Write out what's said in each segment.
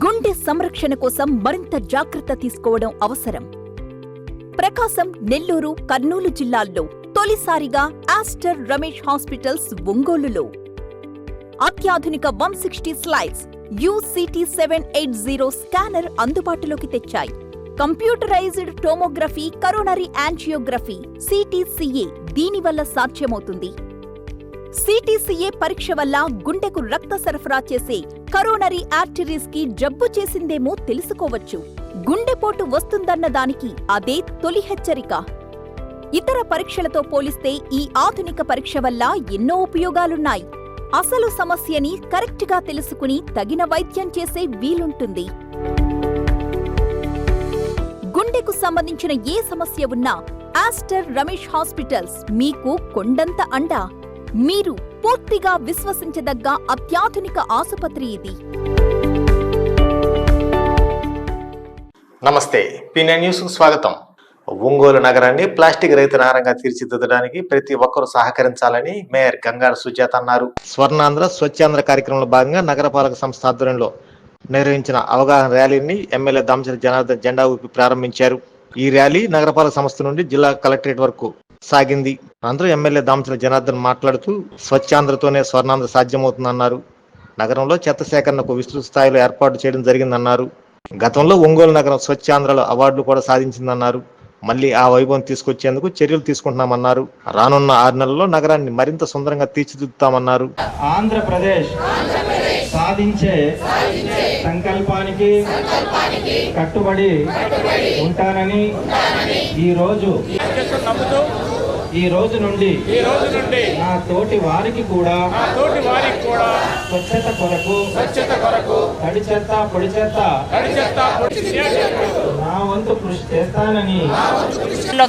గుండె సంరక్షణ కోసం మరింత జాగ్రత్త తీసుకోవడం అవసరం. ప్రకాశం, నెల్లూరు, కర్నూలు జిల్లాల్లో తొలిసారిగా ఆస్టర్ రమేష్ హాస్పిటల్స్ ఒంగోలులో అత్యాధునిక 160 స్లైడ్స్ UCT 780 స్కానర్ అందుబాటులోకి తెచ్చాయి. Computerised tomography, coronary angiography, CTCA దీనివల్ల సాధ్యమవుతుంది. CTCA పరీక్ష వల్ల గుండెకు రక్త సరఫరా చేసే కరోనరీ ఆర్టరీస్ కి జబ్బు చేసిందేమో తెలుసుకోవచ్చు. గుండెపోటు వస్తుందన్న దానికి అదే తొలి హెచ్చరిక. ఇతర పరీక్షలతో పోలిస్తే ఈ ఆధునిక పరీక్ష వల్ల ఎన్నో ఉపయోగాలున్నాయి. అసలు సమస్యని కరెక్ట్గా తెలుసుకుని తగిన వైద్యం చేసే వీలుంటుంది. గుండెకు సంబంధించిన ఏ సమస్య ఉన్నా ఆస్టర్ రమేష్ హాస్పిటల్స్ మీకు కొండంత అండ. మీరు పూర్తిగా విశ్వసించదగ్గ అత్యాధునిక ఆసుపత్రి ఇది. నమస్తే, P9 న్యూస్కు స్వాగతం. ఒంగోలు నగరాన్ని ప్లాస్టిక్ రహిత నగరంగా తీర్చిదిద్దడానికి ప్రతి ఒక్కరూ సహకరించాలని మేయర్ గంగాడ సుజాత అన్నారు. స్వర్ణాంధ్ర స్వచ్ఛాంధ్ర కార్యక్రమంలో భాగంగా నగరపాలక సంస్థ ఆధ్వర్యంలో నిర్వహించిన అవగాహన ర్యాలీని ఎమ్మెల్యే దామచర్ల జనార్దన్ జెండా ఊపి ప్రారంభించారు. ఈ ర్యాలీ నగరపాలక సంస్థ నుండి జిల్లా కలెక్టరేట్ వరకు సాగింది. అందరూ ఎమ్మెల్యే దామచర్ల జనార్దన్ మాట్లాడుతూ స్వచ్ఛాంధ్రతోనే స్వర్ణాంధ్ర సాధ్యమవుతుందన్నారు. నగరంలో చెత్త సేకరణకు విస్తృత స్థాయిలో ఏర్పాటు చేయడం జరిగిందన్నారు. గతంలో ఒంగోలు నగరం స్వచ్ఛాంధ్రలో అవార్డులు కూడా సాధించిందన్నారు. మళ్లీ ఆ వైభవం తీసుకొచ్చేందుకు చర్యలు తీసుకుంటున్నామన్నారు. రానున్న 6 నెలల్లో నగరాన్ని మరింత సుందరంగా తీర్చిదిద్దుతామన్నారు. ఆంధ్రప్రదేశ్ సాధించే సంకల్పానికి కట్టుబడి ఉంటానని ఈ రోజు నుండి నా తోటి వారికి కూడా స్వచ్ఛత కొరకు తడి చెత్త పొడి చెత్త నా వంతు కృషి చేస్తానని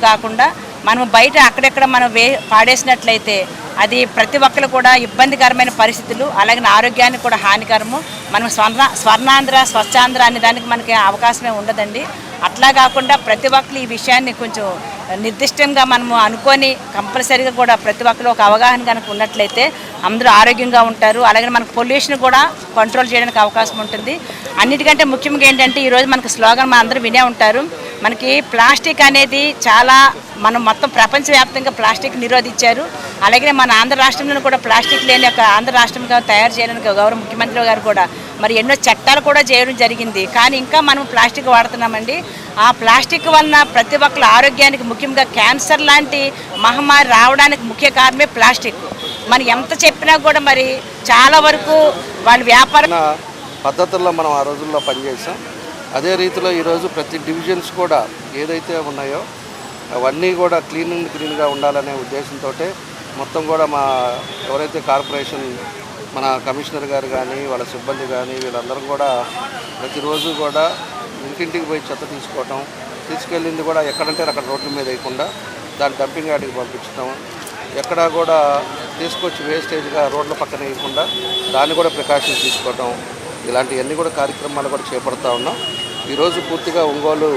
కాకుండా మనం బయట అక్కడెక్కడ మనం పాడేసినట్లయితే అది ప్రతి ఒక్కరు కూడా ఇబ్బందికరమైన పరిస్థితులు, అలాగే ఆరోగ్యానికి కూడా హానికరము. మనం స్వర్ణాంధ్ర స్వచ్ఛాంధ్ర అనే దానికి మనకి అవకాశమే ఉండదండి. అట్లా కాకుండా ప్రతి ఒక్కరు ఈ విషయాన్ని కొంచెం నిర్దిష్టంగా మనము అనుకొని కంపల్సరీగా కూడా ప్రతి ఒక్కరు ఒక అవగాహన కనుక ఉన్నట్లయితే అందరూ ఆరోగ్యంగా ఉంటారు. అలాగే మనకు పొల్యూషన్ కూడా కంట్రోల్ చేయడానికి అవకాశం ఉంటుంది. అన్నిటికంటే ముఖ్యంగా ఏంటంటే ఈరోజు మనకు స్లోగన్ మన అందరూ వినే ఉంటారు. మనకి ప్లాస్టిక్ అనేది చాలా మనం మొత్తం ప్రపంచవ్యాప్తంగా ప్లాస్టిక్ నిరోధించారు. అలాగే మన ఆంధ్ర రాష్ట్రంలో కూడా ప్లాస్టిక్ లేని ఒక ఆంధ్ర రాష్ట్రంగా తయారు చేయడానికి గౌరవ ముఖ్యమంత్రి గారు కూడా మరి ఎన్నో చట్టాలు కూడా చేయడం జరిగింది. కానీ ఇంకా మనం ప్లాస్టిక్ వాడుతున్నామండి. ఆ ప్లాస్టిక్ వలన ప్రతి ఒక్కరి ఆరోగ్యానికి, ముఖ్యంగా క్యాన్సర్ లాంటి మహమ్మారి రావడానికి ముఖ్య కారణమే ప్లాస్టిక్. మనం ఎంత చెప్పినా కూడా మరి చాలా వరకు వాళ్ళ వ్యాపార పద్ధతుల్లో మనం ఆ రోజుల్లో పనిచేసాం. అదే రీతిలో ఈరోజు ప్రతి డివిజన్స్ కూడా ఏదైతే ఉన్నాయో అవన్నీ కూడా క్లీన్గా ఉండాలనే ఉద్దేశంతో మొత్తం కూడా మా ఎవరైతే కార్పొరేషన్ మన కమిషనర్ గారు కానీ వాళ్ళ సిబ్బంది కానీ వీళ్ళందరూ కూడా ప్రతిరోజు కూడా ఇంటింటికి పోయి చెత్త తీసుకెళ్ళింది కూడా ఎక్కడంటే అక్కడ రోడ్ల మీద వేయకుండా దాన్ని డంపింగ్ యార్డ్కి పంపించడం, ఎక్కడా కూడా తీసుకొచ్చి వేస్టేజ్గా రోడ్ల పక్కన వేయకుండా దాన్ని కూడా ప్రికాషన్స్ తీసుకోవడం, ఇలాంటివన్నీ కూడా కార్యక్రమాలు కూడా చేపడుతూ ఉన్నాం. ఈరోజు పూర్తిగా ఒంగోలు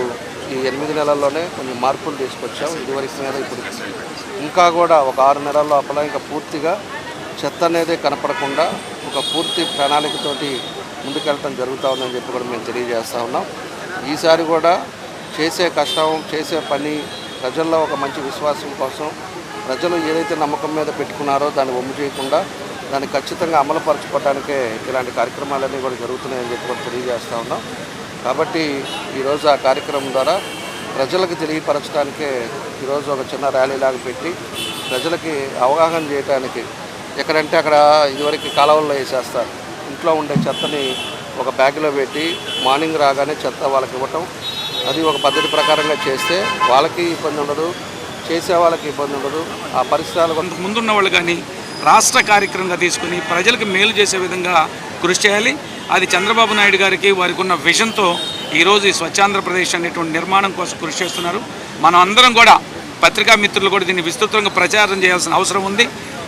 ఈ 8 నెలల్లోనే కొన్ని మార్పులు తీసుకొచ్చాం. ఇదివరకు మీద ఇప్పుడు ఇంకా కూడా ఒక 6 నెలల లోపల ఇంకా పూర్తిగా చెత్త అనేది కనపడకుండా ఒక పూర్తి ప్రణాళికతోటి ముందుకెళ్ళటం జరుగుతూ ఉందని చెప్పి కూడా మేము తెలియజేస్తూ ఉన్నాం. ఈసారి కూడా చేసే కష్టం, చేసే పని ప్రజల్లో ఒక మంచి విశ్వాసం కోసం ప్రజలు ఏదైతే నమ్మకం మీద పెట్టుకున్నారో దాన్ని వమ్ము చేయకుండా దాన్ని ఖచ్చితంగా అమలుపరచుకోవడానికే ఇలాంటి కార్యక్రమాలన్నీ కూడా జరుగుతున్నాయని చెప్పి కూడా తెలియజేస్తూ ఉన్నాం. కాబట్టి ఈరోజు ఆ కార్యక్రమం ద్వారా ప్రజలకు తెలియపరచడానికే ఈరోజు ఒక చిన్న ర్యాలీలాగా పెట్టి ప్రజలకి అవగాహన చేయడానికి, ఎక్కడంటే అక్కడ ఇదివరకు కాలువల్లో వేసేస్తారు, ఇంట్లో ఉండే చెత్తని ఒక బ్యాగ్లో పెట్టి మార్నింగ్ రాగానే చెత్త వాళ్ళకి ఇవ్వటం, అది ఒక పద్ధతి ప్రకారంగా చేస్తే వాళ్ళకి ఇబ్బంది ఉండదు, చేసే వాళ్ళకి ఇబ్బంది ఉండదు. ఆ పరిసరాలు ముందున్న వాళ్ళు కానీ రాష్ట్ర కార్యక్రమంగా తీసుకుని ప్రజలకు మేలు చేసే విధంగా కృషి చేయాలి. అది చంద్రబాబు నాయుడు గారికి వారికి ఉన్న విజన్తో ఈరోజు ఈ స్వచ్ఛాంధ్రప్రదేశ్ అనేటువంటి నిర్మాణం కోసం కృషి చేస్తున్నారు. మనం అందరం కూడా పత్రికా మిత్రులు కూడా దీన్ని విస్తృతంగా ప్రచారం చేయాల్సిన అవసరం ఉంది.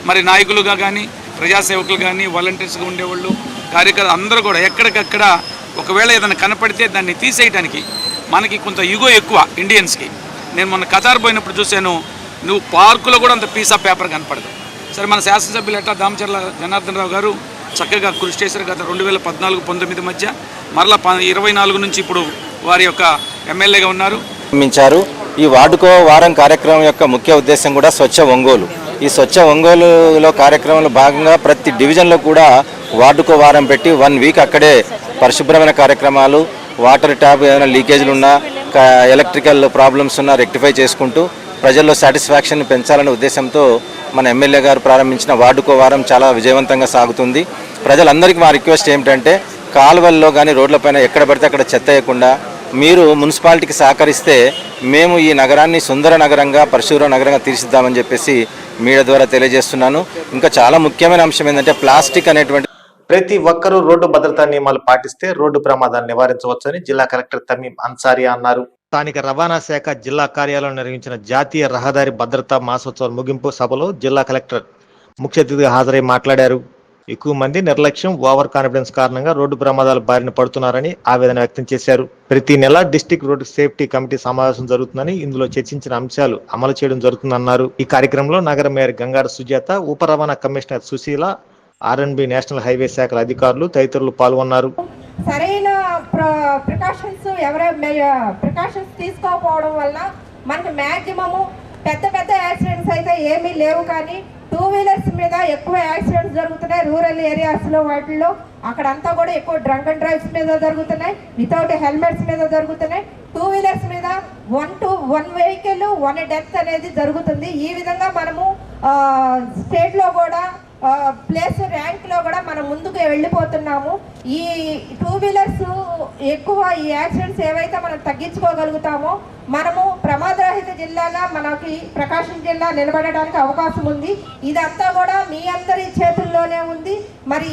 మరి నాయకులుగా కానీ, ప్రజాసేవకులు కానీ, వాలంటీర్స్గా ఉండేవాళ్ళు, కార్యకర్తలు అందరూ కూడా ఎక్కడికక్కడ ఒకవేళ ఏదైనా కనపడితే దాన్ని తీసేయడానికి మనకి కొంత ఈగో ఎక్కువ ఇండియన్స్కి. నేను మొన్న కతార్ పోయినప్పుడు చూశాను, నువ్వు పార్కులో కూడా అంత పీస్ ఆఫ్ పేపర్ కనపడదు. సరే, మన శాసనసభ్యులు ఎట్లా దామచర్ల జనార్దన్ రావు గారు చక్కగా కృషి చేశారు. గత 2014-19 మధ్య మరలా 24 నుంచి ఇప్పుడు వారి యొక్క ఎమ్మెల్యేగా ఉన్నారు. ఈ వార్డుకో వారం కార్యక్రమం యొక్క ముఖ్య ఉద్దేశం కూడా స్వచ్ఛ ఒంగోలు. ఈ స్వచ్ఛ ఒంగోలులో కార్యక్రమంలో భాగంగా ప్రతి డివిజన్లో కూడా వార్డుకో వారం పెట్టి 1 వీక్ అక్కడే పరిశుభ్రమైన కార్యక్రమాలు, వాటర్ ట్యాప్ ఏమైనా లీకేజీలు ఉన్నా, ఎలక్ట్రికల్ ప్రాబ్లమ్స్ ఉన్నా రెక్టిఫై చేసుకుంటూ ప్రజల్లో సాటిస్ఫాక్షన్ పెంచాలనే ఉద్దేశంతో మన ఎమ్మెల్యే గారు ప్రారంభించిన వార్డుకో వారం చాలా విజయవంతంగా సాగుతుంది. ప్రజలందరికీ మా రిక్వెస్ట్ ఏమిటంటే కాలువల్లో కానీ రోడ్లపైన ఎక్కడ పడితే అక్కడ చెత్త వేయకుండా మీరు మున్సిపాలిటీకి సహకరిస్తే మేము ఈ నగరాన్ని సుందర నగరంగా, పరిశుభ్ర నగరంగా తీర్చిద్దామని చెప్పేసి మీడియా ద్వారా తెలియజేస్తున్నాను. ఇంకా చాలా ముఖ్యమైన అంశం ఏంటంటే ప్లాస్టిక్ అనేటువంటి ప్రతి ఒక్కరూ రోడ్డు భద్రతా నియమాలు పాటిస్తే రోడ్డు ప్రమాదాన్ని నివారించవచ్చని జిల్లా కలెక్టర్ తమీం అన్సారీ అన్నారు. స్థానిక రవాణా శాఖ జిల్లా కార్యాలయంలో నిర్వహించిన జాతీయ రహదారి భద్రతా మాసోత్సవం ముగింపు సభలో జిల్లా కలెక్టర్ ముఖ్య అతిథిగా హాజరై మాట్లాడారు. ఎక్కువ మంది నిర్లక్ష్యం, ఓవర్ కాన్ఫిడెన్స్ కారణంగా రోడ్డు ప్రమాదాలు బారిన పడుతున్నారని ఆవేదన వ్యక్తం చేశారు. ప్రతి నెల డిస్టిక్ రోడ్ సేఫ్టీ కమిటీ సమావేశం జరుగుతుందని, ఇందులో చర్చించిన అంశాలు అమలు చేయడం జరుగుతుందన్నారు. ఈ కార్యక్రమంలో నగర మేయర్ గంగాడ సుజాత, ఉప రవాణా commissioner Sushila, R and B national highway శాఖల అధికారులు తదితరులు పాల్గొన్నారు. సరైన ప్రికాషన్స్ తీసుకోకపోవడం వల్ల మనకి మ్యాక్సిమము పెద్ద యాక్సిడెంట్స్ అయితే ఏమీ లేవు, కానీ 2 వీలర్స్ మీద ఎక్కువ యాక్సిడెంట్స్ జరుగుతున్నాయి. రూరల్ ఏరియాస్లో వాటిల్లో అక్కడంతా కూడా ఎక్కువ డ్రంక్ అండ్ డ్రైవ్స్ మీద జరుగుతున్నాయి, వితౌట్ హెల్మెట్స్ మీద జరుగుతున్నాయి. 2 వీలర్స్ మీద 1 వెహికల్ 1 డెత్ అనేది జరుగుతుంది. ఈ విధంగా మనము స్టేట్లో కూడా ప్లేస్ ర్యాంక్లో కూడా మనం ముందుకు వెళ్ళిపోతున్నాము. ఈ 2 వీలర్స్ ఎక్కువ ఈ యాక్సిడెంట్స్ ఏవైతే మనం తగ్గించుకోగలుగుతామో మనము ప్రమాదరహిత జిల్లాగా మనకి ప్రకాశం జిల్లా నిలబడడానికి అవకాశం ఉంది. ఇదంతా కూడా మీ అందరి చేతుల్లోనే ఉంది. మరి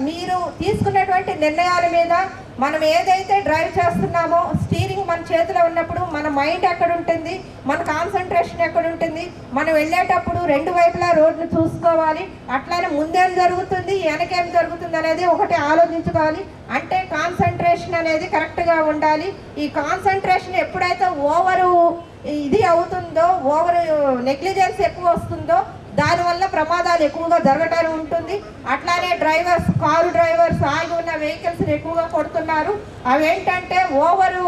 మీరు తీసుకున్నటువంటి నిర్ణయాల మీద మనం ఏదైతే డ్రైవ్ చేస్తున్నామో, స్టీరింగ్ మన చేతిలో ఉన్నప్పుడు మన మైండ్ ఎక్కడ ఉంటుంది, మన కాన్సన్ట్రేషన్ ఎక్కడ ఉంటుంది, మనం వెళ్ళేటప్పుడు 2 వైపులా రోడ్ను చూసుకోవాలి. అట్లానే ముందేం జరుగుతుంది, వెనకేం జరుగుతుంది అనేది ఒకటి ఆలోచించుకోవాలి. అంటే కాన్సన్ట్రేషన్ అనేది కరెక్ట్గా ఉండాలి. ఈ కాన్సన్ట్రేషన్ ఎప్పుడైతే ఓవరు ఇది అవుతుందో, ఓవర్ నెగ్లిజెన్స్ ఎక్కువ వస్తుందో దానివల్ల ప్రమాదాలు ఎక్కువగా జరగటానికి ఉంటుంది. అట్లానే కారు డ్రైవర్స్ ఆగి ఉన్న వెహికల్స్ ఎక్కువగా కొడుతున్నారు. అవేంటంటే ఓవరు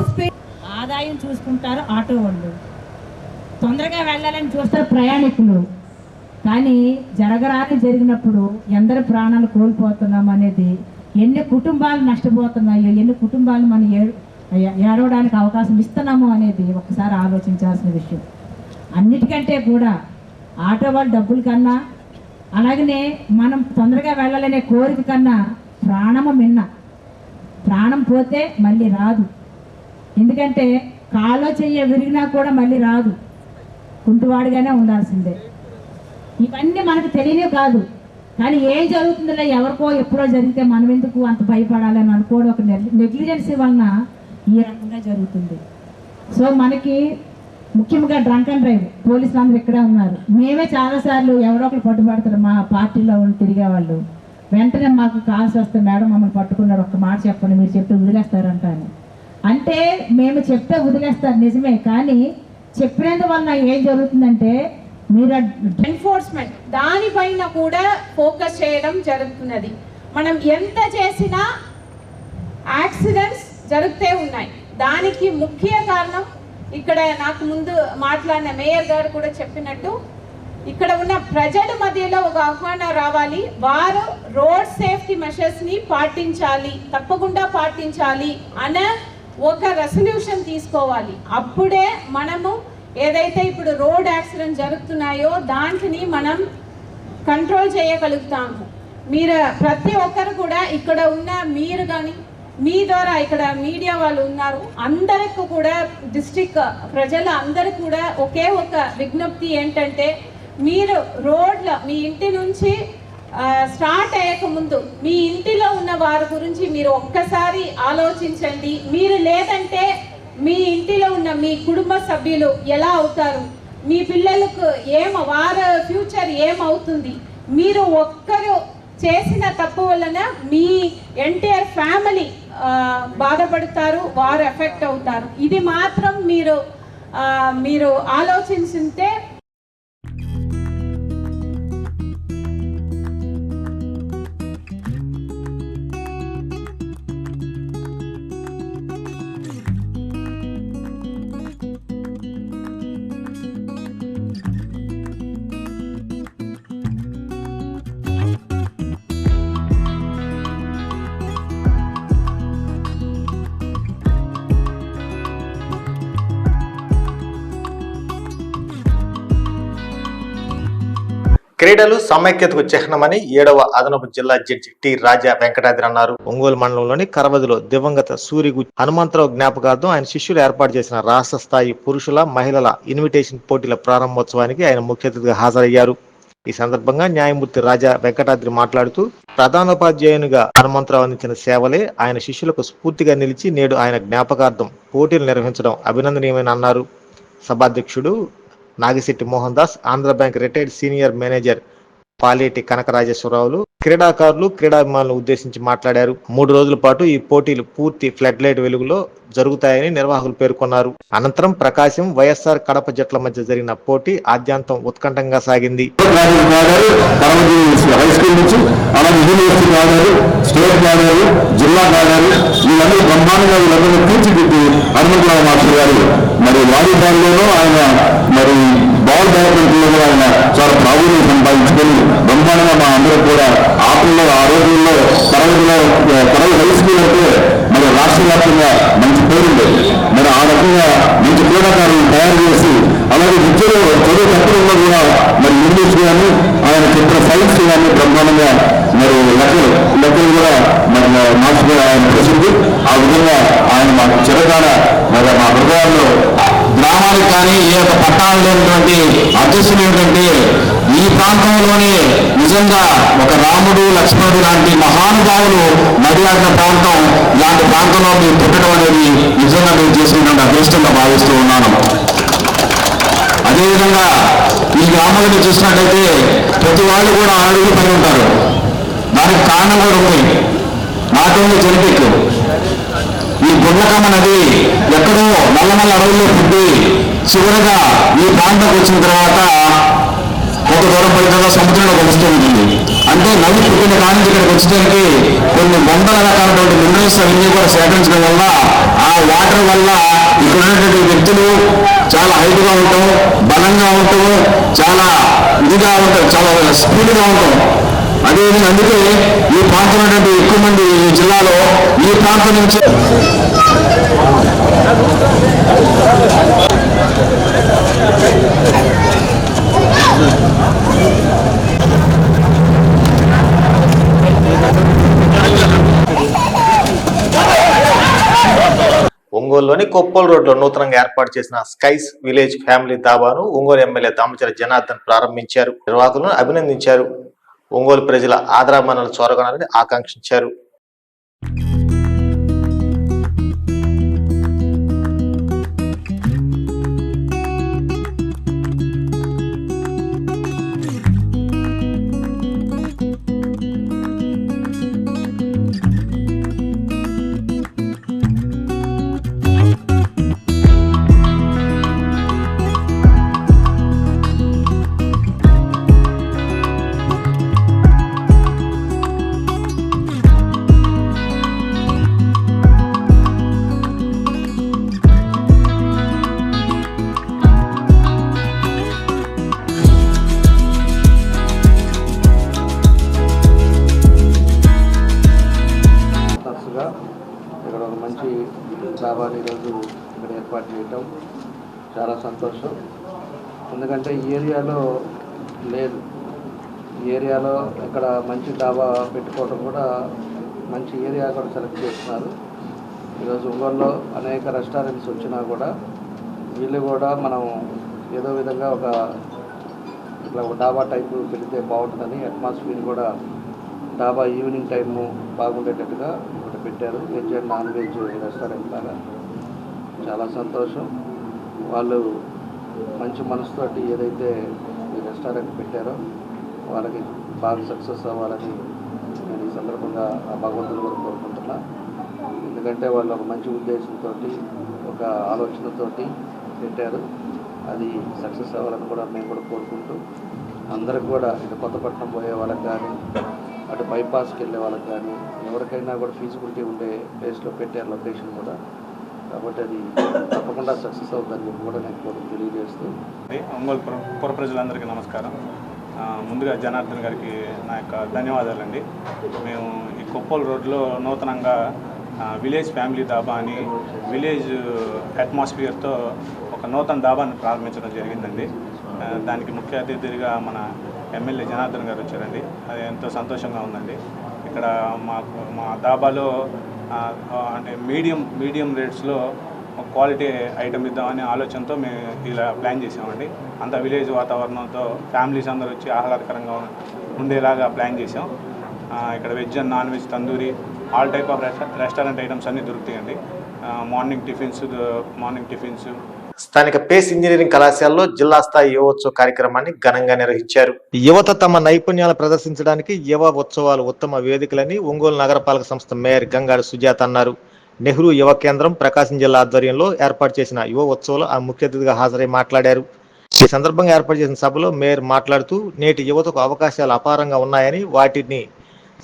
స్పీడ్. ఆదాయం చూసుకుంటారు ఆటో వాళ్ళు, తొందరగా వెళ్ళాలని చూస్తారు ప్రయాణికులు. కానీ జరిగినప్పుడు ఎందరి ప్రాణాలు కోల్పోతున్నాం అనేది, ఎన్ని కుటుంబాలు నష్టపోతున్నాయో, ఎన్ని కుటుంబాలు మనం ఏడవడానికి అవకాశం ఇస్తున్నాము అనేది ఒకసారి ఆలోచించాల్సిన విషయం. అన్నిటికంటే కూడా ఆటో వాళ్ళ డబ్బుల కన్నా, అలాగనే మనం తొందరగా వెళ్ళాలనే కోరిక కన్నా ప్రాణము మిన్న. ప్రాణం పోతే మళ్ళీ రాదు. ఎందుకంటే కాలో చెయ్య విరిగినా కూడా మళ్ళీ రాదు, కుంటువాడిగానే ఉండాల్సిందే. ఇవన్నీ మనకు తెలియనే కాదు. కానీ ఏం జరుగుతుందో ఎవరికో ఎప్పుడో జరిగితే మనం ఎందుకు అంత భయపడాలని అనుకోవడం ఒక నెగ్లిజెన్సీ వలన ఈ రకంగా జరుగుతుంది. సో మనకి ముఖ్యంగా డ్రంక్ అండ్ డ్రైవ్ పోలీసులు అందరూ ఇక్కడే ఉన్నారు. మేమే చాలాసార్లు ఎవరో ఒకరు పట్టుబడతారు, మా పార్టీలో తిరిగే వాళ్ళు. వెంటనే మాకు కాల్స్ వస్తే, మేడం మమ్మల్ని పట్టుకున్నారు, ఒక్క మాట చెప్పండి, మీరు చెప్తే వదిలేస్తారంటాను. అంటే మేము చెప్తే వదిలేస్తారు నిజమే, కానీ చెప్పినందువల్ల ఏం జరుగుతుందంటే మీరు ఎన్ఫోర్స్మెంట్ దానిపైన కూడా ఫోకస్ చేయడం జరుగుతున్నది. మనం ఎంత చేసినా యాక్సిడెంట్స్ జరుగుతూ ఉన్నాయి. దానికి ముఖ్య కారణం ఇక్కడ నాకు ముందు మాట్లాడిన మేయర్ గారు కూడా చెప్పినట్టు, ఇక్కడ ఉన్న ప్రజల మధ్యలో ఒక ఆహ్వానం రావాలి. వారు రోడ్ సేఫ్టీ మెషర్స్ని పాటించాలి, తప్పకుండా పాటించాలి అనే ఒక రెసల్యూషన్ తీసుకోవాలి. అప్పుడే మనము ఏదైతే ఇప్పుడు రోడ్ యాక్సిడెంట్ జరుగుతున్నాయో దాంట్ని మనం కంట్రోల్ చేయగలుగుతాము. మీరు ప్రతి ఒక్కరు కూడా ఇక్కడ ఉన్న మీరు కానీ మీ ద్వారా ఇక్కడ మీడియా వాళ్ళు ఉన్నారు, అందరికీ కూడా డిస్ట్రిక్ట్ ప్రజలు అందరికీ కూడా ఒకే ఒక విజ్ఞప్తి ఏంటంటే, మీరు రోడ్ల మీ ఇంటి నుంచి స్టార్ట్ అయ్యక ముందు మీ ఇంటిలో ఉన్న వారి గురించి మీరు ఒక్కసారి ఆలోచించండి. మీరు లేదంటే మీ ఇంటిలో ఉన్న మీ కుటుంబ సభ్యులు ఎలా అవుతారు, మీ పిల్లలకు వారి ఫ్యూచర్ ఏమవుతుంది, మీరు ఒక్కరు చేసిన తప్పు వలన మీ ఎంటైర్ ఫ్యామిలీ బాధపడతారు, వారు ఎఫెక్ట్ అవుతారు. ఇది మాత్రం మీరు ఆలోచించుంటే క్రీడలు సమైక్యతకు చిహ్నమని 7వ అదనపు జిల్లా జడ్జి టి రాజా వెంకటాద్రి అన్నారు. ఒంగోలు మండలంలోని కరవదిలో దివంగత సూరిగు హనుమంతరావు జ్ఞాపకార్థం ఆయన శిష్యులు ఏర్పాటు చేసిన రాష్ట్ర స్థాయి పురుషుల మహిళల ఇన్విటేషన్ పోటీల ప్రారంభోత్సవానికి ఆయన ముఖ్య అతిథిగా హాజరయ్యారు. ఈ సందర్భంగా న్యాయమూర్తి రాజా వెంకటాద్రి మాట్లాడుతూ ప్రధానోపాధ్యాయునిగా హనుమంతరావు అందించిన సేవలే ఆయన శిష్యులకు స్ఫూర్తిగా నిలిచి నేడు ఆయన జ్ఞాపకార్థం పోటీలు నిర్వహించడం అభినందనీయమని అన్నారు. సభాధ్యక్షుడు Nagisetti Mohan Das, Andhra bank retired senior manager Paleti కనకరాజేశ్వరరావులు క్రీడాకారులు క్రీడాభిమానులను ఉద్దేశించి మాట్లాడారు. 3 రోజుల పాటు ఈ పోటీలు పూర్తి ఫ్లడ్ లైట్ వెలుగులో జరుగుతాయని నిర్వాహకులు పేర్కొన్నారు. అనంతరం ప్రకాశం వైఎస్ఆర్ కడప జట్ల మధ్య జరిగిన పోటీ ఆద్యాంతం ఉత్కంఠంగా సాగింది. బాల్ డెవలప్మెంట్లో కూడా ఆయన చాలా ప్రావీణ్యం సంపాదించుకొని బ్రహ్మాండంగా మా అందరూ కూడా ఆటల్లో ఆ రోజుల్లో తరగతి హై స్కూల్ అంటే మరి రాష్ట్ర వ్యాప్తంగా మంచి పేరుంది. మరి ఆ రకంగా మంచి క్రీడాకారులను తయారు చేసి అలాగే విద్యలో చదువు తక్కువలో కూడా మరి ఇంగ్లీష్ కానీ ఆయన చెప్పిన సైన్స్ కానీ బ్రహ్మాండంగా మరి లెక్కలు కూడా మరి మార్చుకుని ఆయన ప్రసిద్ధి. ఆ విధంగా ఆయన మా చిరకాల మరి మా హృదయాల్లో గ్రామానికి కానీ ఏ యొక్క పట్టాలు లేనటువంటి అదృష్టం ఏమిటంటే ఈ ప్రాంతంలోనే నిజంగా ఒక రాముడు లక్ష్మణుడు లాంటి మహానుభావులు నడియాడిన ప్రాంతం, ఇలాంటి ప్రాంతంలో మీరు పుట్టడం అనేది నిజంగా మీరు చేసినటువంటి అదృష్టంగా భావిస్తూ ఉన్నాను. అదేవిధంగా ఈ గ్రామాలను చూసినట్టయితే ప్రతి వాళ్ళు కూడా 6 అడుగులు పై ఉంటారు. దానికి కారణం కూడా ఉంది, నాట్ ఓన్లీ జెనెటిక్. ఈ గుండ్లకమ్మ నది ఎక్కడో నల్లమల్ల అడవుల్లో పుట్టి చివరగా ఈ ప్రాంతంకి వచ్చిన తర్వాత కొంత దూరం పడిన సముద్రంలో కలుస్తూ ఉంటుంది. అంటే నది పుట్టిన కాని ఇక్కడికి వచ్చేసరికి కొన్ని వందల రకాలైనటువంటి మినరల్స్ అవన్నీ కూడా సేకరించడం వల్ల ఆ వాటర్ వల్ల ఇక్కడ ఉన్నటువంటి వ్యక్తులు చాలా హైట్గా ఉంటాం, బలంగా ఉంటాం, చాలా ఇదిగా ఉంటాం, చాలా స్పీడ్గా ఉంటాం. అదేవిధంగా అందుకే ఈ ప్రాంతంలో ఉన్నటువంటి ఎక్కువ మంది ఈ జిల్లాలో ఈ ప్రాంతం నుంచి ఒంగోలులోని కొప్పల్ రోడ్లో నూతనంగా ఏర్పాటు చేసిన స్కైస్ విలేజ్ ఫ్యామిలీ దాబాను ఒంగోలు ఎమ్మెల్యే దామచల జనార్దన్ ప్రారంభించారు. నిర్వాహకులను అభినందించారు. ఒంగోలు ప్రజల ఆదరామణలు చూరగొనాలని ఆకాంక్షించారు. ఇక్కడ ఒక మంచి డాబాని ఈరోజు ఇక్కడ ఏర్పాటు చేయటం చాలా సంతోషం. ఎందుకంటే ఈ ఏరియాలో లేదు, ఈ ఏరియాలో ఇక్కడ మంచి డాబా పెట్టుకోవడం కూడా మంచి ఏరియా కూడా సెలెక్ట్ చేస్తున్నారు. ఈరోజు ఒంగోలులో అనేక రెస్టారెంట్స్ వచ్చినా కూడా వీళ్ళు కూడా మనం ఏదో విధంగా ఇట్లా ఒక డాబా టైపు పెడితే బాగుంటుందని అట్మాస్ఫియర్ కూడా డాబా ఈవినింగ్ టైము బాగుండేటట్టుగా ఒకటి పెట్టారు. Veg and non veg restaurant లాగా. చాలా సంతోషం. వాళ్ళు మంచి మనసుతోటి ఏదైతే ఈ రెస్టారెంట్ పెట్టారో వాళ్ళకి బాగా సక్సెస్ అవ్వాలని నేను ఈ సందర్భంగా ఆ భగవంతుని కూడా కోరుకుంటున్నా. ఎందుకంటే వాళ్ళు ఒక మంచి ఉద్దేశంతో ఒక ఆలోచనతోటి పెట్టారు. అది సక్సెస్ అవ్వాలని కూడా మేము కూడా కోరుకుంటూ అందరికి కూడా ఇటు కొత్తపట్నం పోయే వాళ్ళకి కానీ అటు బైపాస్కి వెళ్ళే వాళ్ళకి కానీ ఎవరికైనా కూడా ఫీజిబిలిటీ ఉండే ప్లేస్లో పెట్టారు లొకేషన్ కూడా. కాబట్టి అది తప్పకుండా సక్సెస్ అవుతుందని చెప్పి కూడా నేను తెలియజేస్తూ ఒంగోలు పుర ప్రజలందరికీ నమస్కారం. ముందుగా జనార్దన్ గారికి నా యొక్క ధన్యవాదాలండి. మేము ఈ కొప్పల్ రోడ్లో నూతనంగా విలేజ్ ఫ్యామిలీ దాబా అని విలేజ్ అట్మాస్ఫియర్తో ఒక నూతన దాబాను ప్రారంభించడం జరిగిందండి. దానికి ముఖ్య అతిథిగా మన ఎమ్మెల్యే జనార్దన్ గారు వచ్చారండి. అది ఎంతో సంతోషంగా ఉందండి. ఇక్కడ మా దాబాలో అంటే మీడియం రేట్స్లో క్వాలిటీ ఐటమ్ ఇద్దామనే ఆలోచనతో మేము ఇలా ప్లాన్ చేసామండి. అంత విలేజ్ వాతావరణంతో ఫ్యామిలీస్ అందరూ వచ్చి ఆహ్లాదకరంగా ఉండేలాగా ప్లాన్ చేసాం. ఇక్కడ veg and non veg tandoori all type of restaurant items అన్నీ దొరుకుతాయండి. Morning tiffins. స్థానిక పేస్ ఇంజనీరింగ్ కళాశాలలో జిల్లా స్థాయి యువోత్సవ కార్యక్రమాన్ని ఘనంగా నిర్వహించారు. యువత తమ నైపుణ్యాలు ప్రదర్శించడానికి యువ ఉత్సవాలు ఉత్తమ వేదికలని ఒంగోలు నగరపాలక సంస్థ మేయర్ గంగాడు సుజాత అన్నారు. నెహ్రూ యువ కేంద్రం ప్రకాశం జిల్లా ఆధ్వర్యంలో ఏర్పాటు చేసిన యువ ఉత్సవంలో ఆ ముఖ్య అతిథిగా హాజరై మాట్లాడారు. ఈ సందర్భంగా ఏర్పాటు చేసిన సభలో మేయర్ మాట్లాడుతూ నేటి యువతకు అవకాశాలు అపారంగా ఉన్నాయని వాటిని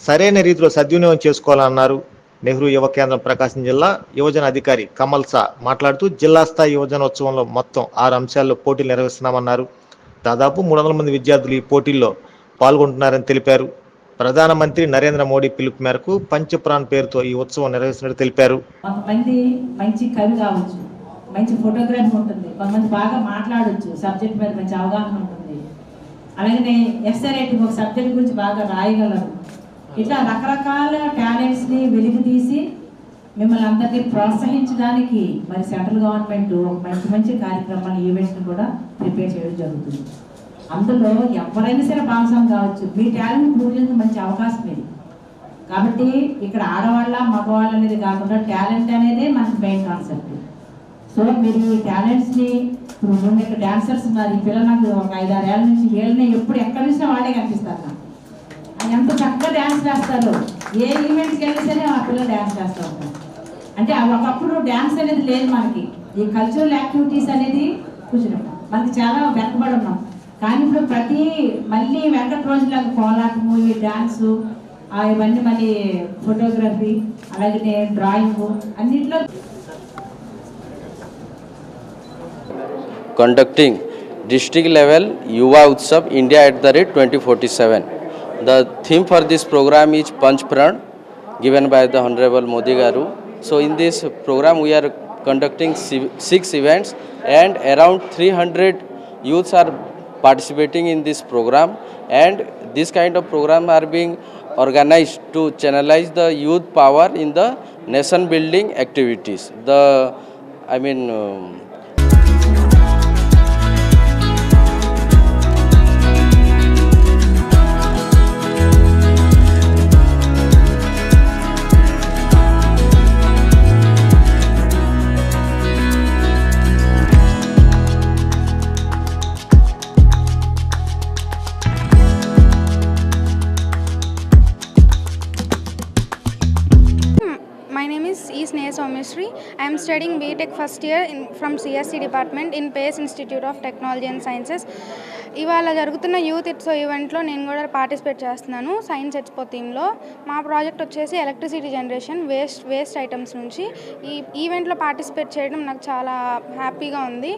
సరైన రీతిలో సద్వినియోగం చేసుకోవాలన్నారు. నెహ్రూ యువ కేంద్రం ప్రకాశం జిల్లా యువజన అధికారి కమల్ సా మాట్లాడుతూ జిల్లా స్థాయి యువజనోత్సవంలో మొత్తం 6 అంశాల్లో పోటీలు నిర్వహిస్తున్నామన్నారు. దాదాపు 300 మంది విద్యార్థులు ఈ పోటీల్లో పాల్గొంటున్నారని తెలిపారు. ప్రధానమంత్రి నరేంద్ర మోడీ పిలుపు మేరకు పంచప్రాణ్ పేరుతో ఈ ఉత్సవం నిర్వహిస్తున్నట్టు తెలిపారు. కొంతమంది మంచి కవి కావచ్చు, మంచి ఫోటోగ్రఫీ ఉంటుంది, కొంతమంది బాగా మాట్లాడవచ్చు, సబ్జెక్ట్ మీద మంచి అవగాహన ఉంటుంది, అలాగే ఎస్ఏ రైటింగ్ ఒక సబ్జెక్ట్ గురించి బాగా రాయగలరు. ఇట్లా రకరకాల టాలెంట్స్ని వెలికి తీసి మిమ్మల్ని అందరినీ ప్రోత్సహించడానికి మరి సెంట్రల్ గవర్నమెంట్ మంచి కార్యక్రమాలు ఈవెంట్స్ని కూడా ప్రిపేర్ చేయడం జరుగుతుంది. అందులో ఎవరైనా సరే భాగస్వామి కావచ్చు. మీ టాలెంట్ ప్రూవ్ చేసిన మంచి అవకాశం ఇది. కాబట్టి ఇక్కడ ఆడవాళ్ళ మగవాళ్ళ అనేది కాకుండా టాలెంట్ అనేది మనకి మెయిన్ కాన్సెప్ట్. సో మీరు ఈ టాలెంట్స్ని ఇప్పుడు ఇక్కడ డాన్సర్స్ ఉన్నారు. ఈ పిల్లలు నాకు ఒక 5-6 ఏళ్ళ నుంచి వీళ్ళని ఎప్పుడు ఎక్కడ చూసినా వాడే కనిపిస్తారు. నాకు ఎంత చక్కగా డ్యాన్స్ చేస్తారు. ఏ ఈవెంట్స్కి వెళ్ళి సరే ఆ పిల్లలు డ్యాన్స్ చేస్తూ ఉంటారు. అంటే ఒకప్పుడు డ్యాన్స్ అనేది లేదు మనకి. ఈ కల్చరల్ యాక్టివిటీస్ అనేది కూర్చున్నాం మనకి చాలా వెనకబడి ఉన్నాం. కానీ ఇప్పుడు మళ్ళీ వెంకట రోజులకు కోలాటము, ఈ డాన్సు, ఇవన్నీ మళ్ళీ ఫోటోగ్రఫీ, అలాగే డ్రాయింగ్ అన్నింటిలో conducting district level Yuva Utsav India @2047. The theme for this program is Panch Pran, given by the Honorable Modi Garu. So in this program we are conducting 6 events and around 300 youths are participating in this program, and this kind of program are being organized to channelize the youth power in the nation building activities. My name is E. Sneha Someshri. I am studying BTech first year from CSC department in PACE Institute of Technology and Sciences. ఇవాళ జరుగుతున్న youth it's ఈవెంట్లో నేను కూడా participate చేస్తున్నాను. Science expo థీమ్లో మా project వచ్చేసి electricity generation waste items నుంచి. ఈ ఈవెంట్లో పార్టిసిపేట్ చేయడం నాకు చాలా హ్యాపీగా ఉంది.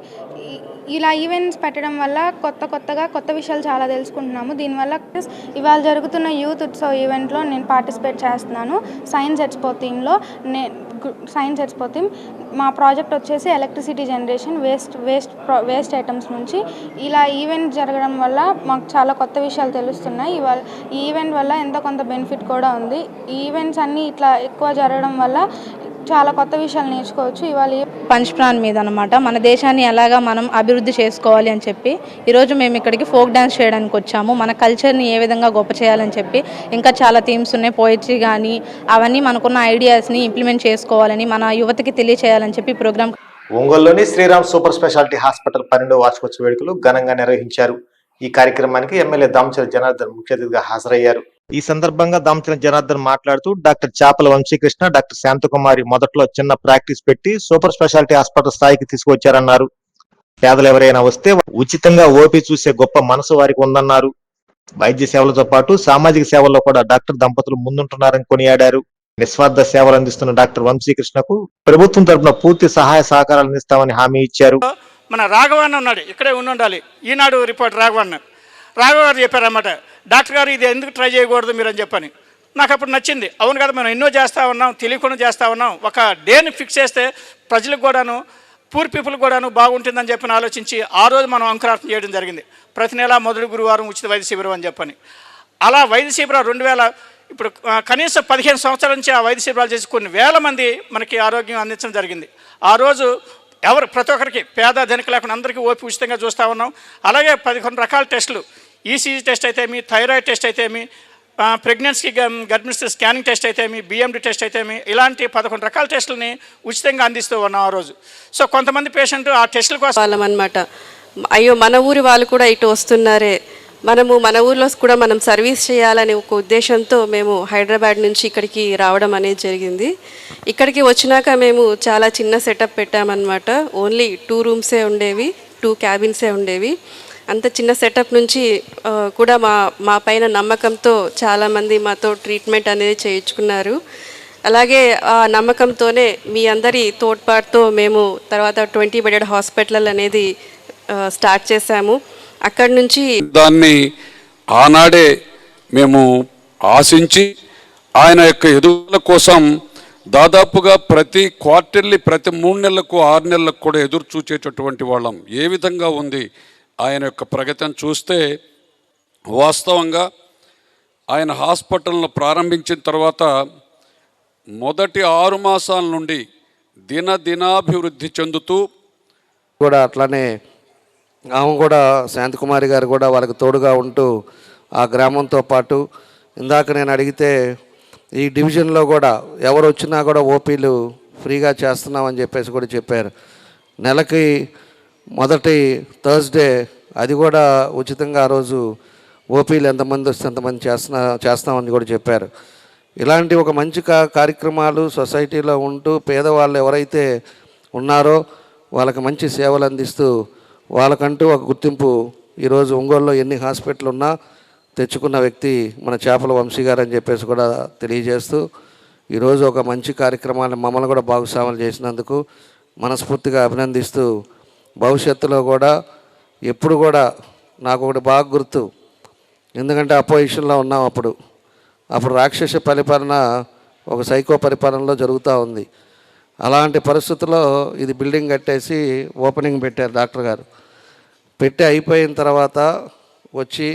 ఇలా ఈవెంట్స్ పెట్టడం వల్ల కొత్త విషయాలు చాలా తెలుసుకుంటున్నాము. దీనివల్ల ఇవాళ జరుగుతున్న యూత్ ఉత్సవ్ ఈవెంట్లో నేను పార్టిసిపేట్ చేస్తున్నాను. సైన్స్ ఎక్స్పో థీమ్లో మా ప్రాజెక్ట్ వచ్చేసి ఎలక్ట్రిసిటీ జనరేషన్ వేస్ట్ ఐటమ్స్ నుంచి. ఇలా ఈవెంట్ జరగడం వల్ల మాకు చాలా కొత్త విషయాలు తెలుస్తున్నాయి. ఈ ఈవెంట్ వల్ల ఎంతో కొంత బెనిఫిట్ కూడా ఉంది. ఈ ఈవెంట్స్ అన్నీ ఇట్లా ఎక్కువ జరగడం వల్ల చాలా కొత్త విషయాలు నేర్చుకోవచ్చు. ఇవాళ పంచప్రాణ్ మీద అనమాట మన దేశాన్ని ఎలాగా మనం అభివృద్ధి చేసుకోవాలి అని చెప్పి ఈరోజు మేము ఇక్కడికి ఫోక్ డ్యాన్స్ చేయడానికి వచ్చాము. మన కల్చర్ని ఏ విధంగా గొప్ప చేయాలని చెప్పి ఇంకా చాలా థీమ్స్ ఉన్నాయి. పోయిటరీ కానీ అవన్నీ మనకున్న ఐడియాస్ని ఇంప్లిమెంట్ చేసుకోవాలని మన యువతకి తెలియచేయాలని చెప్పి ప్రోగ్రామ్ ఒంగోలులోని శ్రీరామ్ సూపర్ స్పెషాలిటీ హాస్పిటల్ 12వ వార్షికోత్సవ వేడుకలు ఘనంగా నిర్వహించారు. ఈ కార్యక్రమానికి ఎమ్మెల్యే దామచల జనార్దన్ ముఖ్య అతిథిగా హాజరయ్యారు. ఈ సందర్భంగా దామచల జనార్దన్ మాట్లాడుతూ డాక్టర్ చాపల వంశీకృష్ణ, డాక్టర్ శాంతకుమారి మొదట్లో చిన్న ప్రాక్టీస్ పెట్టి సూపర్ స్పెషాలిటీ హాస్పిటల్ స్థాయికి తీసుకొచ్చారన్నారు. పేదలు ఎవరైనా వస్తే ఉచితంగా ఓపీ చూసే గొప్ప మనసు వారికి ఉందన్నారు. వైద్య సేవలతో పాటు సామాజిక సేవల్లో కూడా డాక్టర్ దంపతులు ముందుంటున్నారని కొనియాడారు. నిస్వార్థ సేవలు అందిస్తున్న డాక్టర్ వంశీకృష్ణకు ప్రభుత్వం తరపున పూర్తి సహాయ సహకారాలు అందిస్తామని హామీ ఇచ్చారు. మన రాఘవన్ ఉన్నాడు, ఇక్కడే ఉండాలి. ఈనాడు రిపోర్ట్ రాఘవ గారు చెప్పారన్నమాట, డాక్టర్ గారు ఇది ఎందుకు ట్రై చేయకూడదు మీరు అని చెప్పని. నాకు అప్పుడు నచ్చింది. అవును కదా, మనం ఎన్నో చేస్తూ ఉన్నాం, తెలియకుండా చేస్తూ ఉన్నాం. ఒక డేని ఫిక్స్ చేస్తే ప్రజలకు కూడాను పూర్ పీపుల్ కూడాను బాగుంటుందని చెప్పి ఆలోచించి ఆ రోజు మనం అంకురార్పణ చేయడం జరిగింది. ప్రతి నెల మొదటి గురువారం ఉచిత వైద్య శిబిరం అని చెప్పని. అలా వైద్య శిబిరం 2000 ఇప్పుడు కనీసం 15 సంవత్సరాల నుంచి ఆ వైద్య శిబిరాలు చేసి కొన్ని వేల మంది మనకి ఆరోగ్యం అందించడం జరిగింది. ఆ రోజు ప్రతి ఒక్కరికి పేద ధనిక లేకుండా అందరికీ ఓపీ ఉచితంగా చూస్తూ ఉన్నాం. అలాగే 11 రకాల టెస్టులు, ఈసీజీ టెస్ట్ అయితే ఏమి, థైరాయిడ్ టెస్ట్ అయితే ఏమి, ప్రెగ్నెన్సీకి గర్భిణీ స్కానింగ్ టెస్ట్ అయితే ఏమి, బిఎండి టెస్ట్ అయితే ఏమి, ఇలాంటి 11 రకాల టెస్టులని ఉచితంగా అందిస్తూ ఉన్నాం ఆ రోజు. సో కొంతమంది పేషెంట్ ఆ టెస్టుల కోసం వాళ్ళమన్నమాట, అయ్యో మన ఊరి వాళ్ళు కూడా ఇటు వస్తున్నారే, మన ఊర్లో కూడా మనం సర్వీస్ చేయాలనే ఒక ఉద్దేశంతో మేము హైదరాబాద్ నుంచి ఇక్కడికి రావడం అనేది జరిగింది. ఇక్కడికి వచ్చినాక మేము చాలా చిన్న సెటప్ పెట్టామన్నమాట. ఓన్లీ 2 రూమ్సే ఉండేవి, 2 క్యాబిన్సే ఉండేవి. అంత చిన్న సెటప్ నుంచి కూడా మా పైన నమ్మకంతో చాలామంది మాతో ట్రీట్మెంట్ అనేది చేయించుకున్నారు. అలాగే ఆ నమ్మకంతోనే మీ అందరి తోడ్పాటుతో మేము తర్వాత 20 బెడెడ్ హాస్పిటల్ అనేది స్టార్ట్ చేశాము. అక్కడి నుంచి దాన్ని ఆనాడే మేము ఆశించి ఆయన యొక్క ఎదుగుదల కోసం దాదాపుగా ప్రతి క్వార్టర్లీ, ప్రతి 3 నెలలకు 6 నెలలకు కూడా ఎదురు చూచేటటువంటి వాళ్ళం. ఏ విధంగా ఉంది ఆయన యొక్క ప్రగతిని చూస్తే వాస్తవంగా ఆయన హాస్పిటల్ను ప్రారంభించిన తర్వాత మొదటి 6 మాసాల నుండి దినాభివృద్ధి చెందుతూ కూడా అట్లానే ఆమె కూడా శాంతికుమారి గారు కూడా వాళ్ళకి తోడుగా ఉంటూ ఆ గ్రామంతో పాటు ఇందాక నేను అడిగితే ఈ డివిజన్లో కూడా ఎవరు వచ్చినా కూడా ఓపీలు ఫ్రీగా చేస్తున్నామని చెప్పేసి కూడా చెప్పారు. నెలకి మొదటి థర్స్డే అది కూడా ఉచితంగా ఆ రోజు ఓపీలు ఎంతమంది వస్తే అంతమంది చేస్తామని కూడా చెప్పారు. ఇలాంటి ఒక మంచి కార్యక్రమాలు సొసైటీలో ఉంటూ పేదవాళ్ళు ఎవరైతే ఉన్నారో వాళ్ళకి మంచి సేవలు అందిస్తూ వాళ్ళకంటూ ఒక గుర్తింపు ఈరోజు ఒంగోలులో ఎన్ని హాస్పిటల్ ఉన్నా తెచ్చుకున్న వ్యక్తి మన చేపల వంశీ గారు అని చెప్పేసి కూడా తెలియజేస్తూ ఈరోజు ఒక మంచి కార్యక్రమాన్ని మమ్మల్ని కూడా భాగస్వాములు చేసినందుకు మనస్ఫూర్తిగా అభినందిస్తూ భవిష్యత్తులో కూడా ఎప్పుడు కూడా నాకు ఒకటి బాగా గుర్తు, ఎందుకంటే అపోజిషన్లో ఉన్నాం అప్పుడు రాక్షస పరిపాలన ఒక సైకో పరిపాలనలో జరుగుతూ ఉంది. అలాంటి పరిస్థితుల్లో ఇది బిల్డింగ్ కట్టేసి ఓపెనింగ్ పెట్టారు డాక్టర్ గారు. పెట్టి అయిపోయిన తర్వాత వచ్చి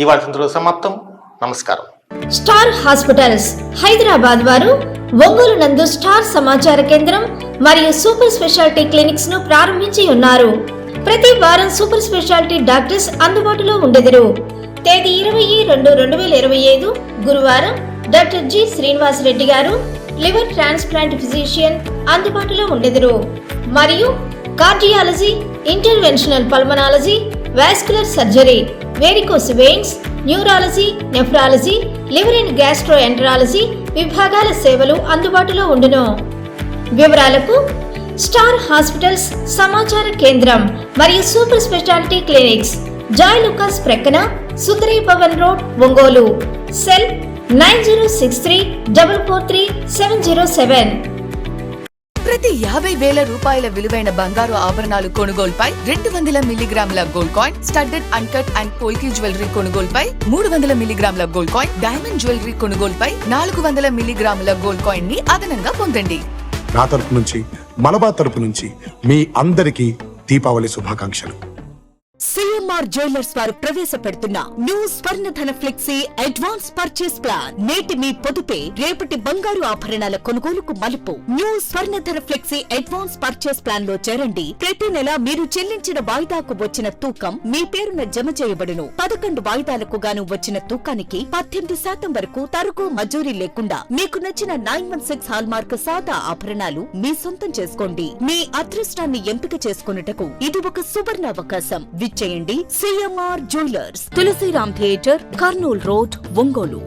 ఈ వార్తలు సమాప్తం. నమస్కారం. స్టార్ హాస్పిటల్స్ హైదరాబాద్ వారు ఒంగోలు నందు స్టార్ సమాచార కేంద్రం మరియు సూపర్ స్పెషాలిటీ క్లినిక్స్ ను ప్రారంభించి ఉన్నారు. ప్రతి వారం సూపర్ స్పెషాలిటీ డాక్టర్స్ అందుబాటులో ఉండెదరు. తేదీ 20-2-2025 గురువారం డాక్టర్ జి శ్రీనివాస్ రెడ్డి గారు లివర్ ట్రాన్స్ప్లాంట్ ఫిజిషియన్ అందుబాటులో ఉండెదరు. మరియు cardiology, interventional pulmonology, vascular surgery, varicose veins, neurology, nephrology, liver and gastroenterology విభాగాల సేవలు అందుబాటులో ఉండును. వివరాలకు స్టార్ హాస్పిటల్స్ సమాచార కేంద్రం మరియు super speciality clinics, Joy Alukkas ప్రక్కన, సుందరీ భవన్ రోడ్, ఒంగోలు. సెల్ 9063443707. ప్రతి 50,000 రూపాయల విలువైన బంగారు ఆభరణాలు కొనుగోలుపై 200 మిల్లీగ్రాముల gold coin, studded uncut and polki jewellery కొనుగోలుపై 300 మిల్లీగ్రాముల గోల్డ్ కాయిన్, డైమండ్ జ్యువెలరీ కొనుగోలుపై 400 మిల్లీగ్రాముల గోల్డ్ కాయిన్ ని అదనంగా పొందండి. నా తరపు నుంచి, మలబార్ తరపు నుంచి మీ అందరికీ దీపావళి శుభాకాంక్షలు. సిఎంఆర్ సిఎంఆర్ జ్యువెలర్స్ వారు ప్రవేశపెడుతున్న new Swarnadhana flexi advance purchase plan. నేటి మీ పొదుపే రేపటి బంగారు ఆభరణాల కొనుగోలుకు మలుపు. New Swarnadhana flexi advance purchase plan లో చేరండి. ప్రతి నెల మీరు చెల్లించిన వాయిదాకు వచ్చిన తూకం మీ పేరున జమ చేయబడును. 11 వాయిదాలకు గాను వచ్చిన తూకానికి 18% వరకు తరుగు మజూరీ లేకుండా మీకు నచ్చిన 916 హాల్మార్క్ సాదా ఆభరణాలు మీ సొంతం చేసుకోండి. మీ అదృష్టాన్ని ఎంపిక చేసుకొనుటకు ఇది ఒక సువర్ణ అవకాశం. విచ్చేయండి CMR jewellers, Tulasiram theatre, Kurnool road, Ongole.